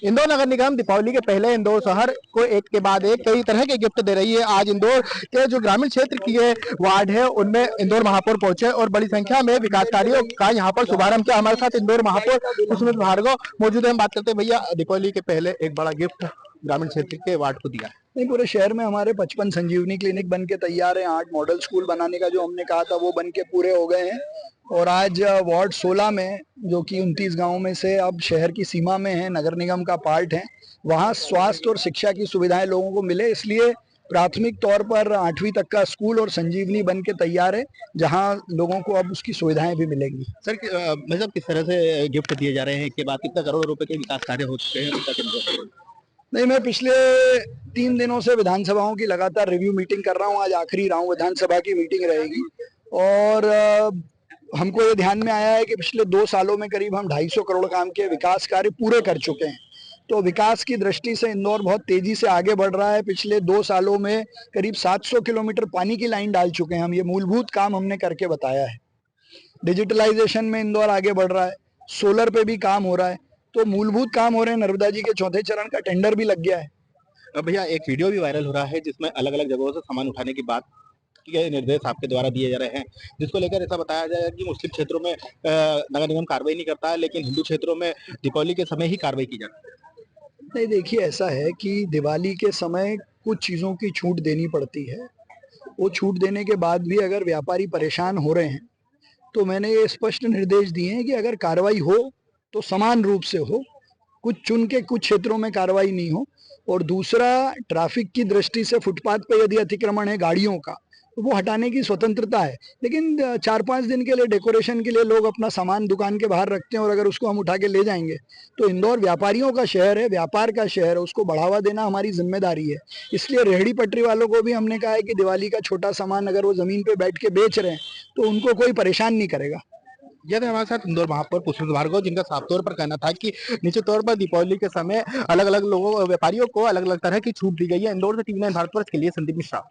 इंदौर नगर निगम दीपावली के पहले इंदौर शहर को एक के बाद एक कई तरह के गिफ्ट दे रही है। आज इंदौर के जो ग्रामीण क्षेत्र की ये वार्ड है उनमें इंदौर महापौर पहुंचे और बड़ी संख्या में विकास कार्यों का यहाँ पर शुभारंभ किया। हमारे साथ इंदौर महापौर पुष्पमित्र भार्गव मौजूद है। हम बात करते हैं, भैया दीपावली के पहले एक बड़ा गिफ्ट ग्रामीण क्षेत्र के वार्ड को दिया है। नहीं, पूरे शहर में हमारे 55 संजीवनी क्लिनिक बन के तैयार है। 8 मॉडल स्कूल बनाने का जो हमने कहा था वो बन के पूरे हो गए हैं। और आज वार्ड 16 में, जो कि 29 गांवों में से अब शहर की सीमा में है, नगर निगम का पार्ट है, वहां स्वास्थ्य और शिक्षा की सुविधाएं लोगों को मिले, इसलिए प्राथमिक तौर पर 8वीं तक का स्कूल और संजीवनी बन के तैयार है, जहां लोगों को अब उसकी सुविधाएं भी मिलेंगी। सर, मतलब किस तरह से गिफ्ट दिए जा रहे हैं, के बाद कितना करोड़ रुपए के विकास कार्य हो चुके हैं? नहीं, मैं पिछले 3 दिनों से विधानसभाओं की लगातार रिव्यू मीटिंग कर रहा हूँ। आज आखिरी राउंड विधानसभा की मीटिंग रहेगी और हमको ये ध्यान में आया है कि पिछले 2 सालों में करीब हम 250 करोड़ काम के विकास कार्य पूरे कर चुके हैं। तो विकास की दृष्टि से इंदौर बहुत तेजी से आगे बढ़ रहा है। पिछले 2 सालों में करीब 700 किलोमीटर पानी की लाइन डाल चुके हैं हम। ये मूलभूत काम हमने करके बताया है। डिजिटलाइजेशन में इंदौर आगे बढ़ रहा है, सोलर पे भी काम हो रहा है, तो मूलभूत काम हो रहे हैं। नर्मदा जी के 4थे चरण का टेंडर भी लग गया है। भैया एक वीडियो भी वायरल हो रहा है जिसमें अलग अलग जगहों से सामान उठाने की बात के निर्देश आपके द्वारा दिए जा रहे हैं, जिसको लेकर ऐसा बताया जाएगा कि मुस्लिम क्षेत्रों में नगर निगम कार्रवाई नहीं करता है, लेकिन हिंदू क्षेत्रों में दीपावली के समय ही कार्रवाई की जाती है। नहीं, देखिए, ऐसा है कि दिवाली के समय कुछ चीज़ों की छूट देनी पड़ती है। वो छूट देने के बाद भी अगर व्यापारी परेशान हो रहे हैं तो मैंने ये स्पष्ट निर्देश दिए हैं कि अगर कार्रवाई हो तो समान रूप से हो, कुछ चुन के कुछ क्षेत्रों में कार्रवाई नहीं हो। और दूसरा, ट्रैफिक की दृष्टि से फुटपाथ पे यदि अतिक्रमण है गाड़ियों का, तो वो हटाने की स्वतंत्रता है, लेकिन 4-5 दिन के लिए डेकोरेशन के लिए लोग अपना सामान दुकान के बाहर रखते हैं और अगर उसको हम उठा के ले जाएंगे तो इंदौर व्यापारियों का शहर है, व्यापार का शहर है, उसको बढ़ावा देना हमारी जिम्मेदारी है। इसलिए रेहड़ी पटरी वालों को भी हमने कहा है कि दिवाली का छोटा सामान अगर वो जमीन पे बैठ के बेच रहे हैं तो उनको कोई परेशान नहीं करेगा। यह तो हमारे साथ इंदौर महापौर पुष्पमित्र भार्गव, जिनका साफ तौर पर कहना था कि निश्चित तौर पर दीपावली के समय अलग अलग लोगों व्यापारियों को अलग अलग तरह की छूट दी गई है। इंदौर से टीवी 9 भारत वर्ष के लिए संदीप मिश्रा।